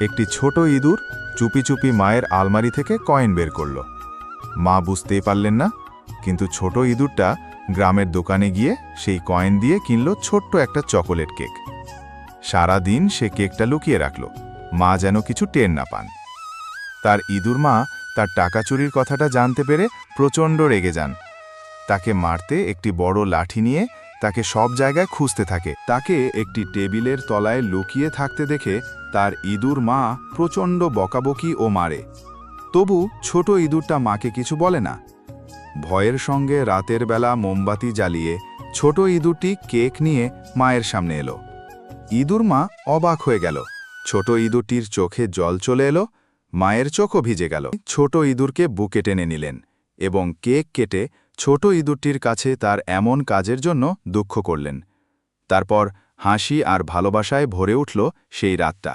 একটি ছোট ইঁদুর চুপি চুপি মায়ের আলমারি থেকে কয়েন বের করল। মা বুঝতেই পারলেন না, কিন্তু ছোট ইঁদুরটা গ্রামের দোকানে গিয়ে সেই কয়েন দিয়ে কিনল ছোট্ট একটা চকোলেট কেক। সারা দিন সে কেকটা লুকিয়ে রাখল, মা যেন কিছু টের না পান। তার ইঁদুর মা তার টাকা চুরির কথাটা জানতে পেরে প্রচণ্ড রেগে যান। তাকে মারতে একটি বড় লাঠি নিয়ে তাকে সব জায়গায় খুঁজতে থাকে। তাকে একটি টেবিলের তলায় লুকিয়ে থাকতে দেখে তার ইঁদুর মা প্রচণ্ড বকাবকি ও মারে। তবু ছোট ইঁদুরটা মাকে কিছু বলে না। ভয়ের সঙ্গে রাতের বেলা মোমবাতি জ্বালিয়ে ছোট ইঁদুরটি কেক নিয়ে মায়ের সামনে এলো। ইঁদুর মা অবাক হয়ে গেল। ছোট ইঁদুরটির চোখে জল চলে এলো, মায়ের চোখও ভিজে গেল। ছোট ইঁদুরকে বুকে টেনে নিলেন এবং কেক কেটে ছোট ইঁদুরটির কাছে তার এমন কাজের জন্য দুঃখ করলেন। তারপর হাসি আর ভালোবাসায় ভরে উঠল সেই রাতটা।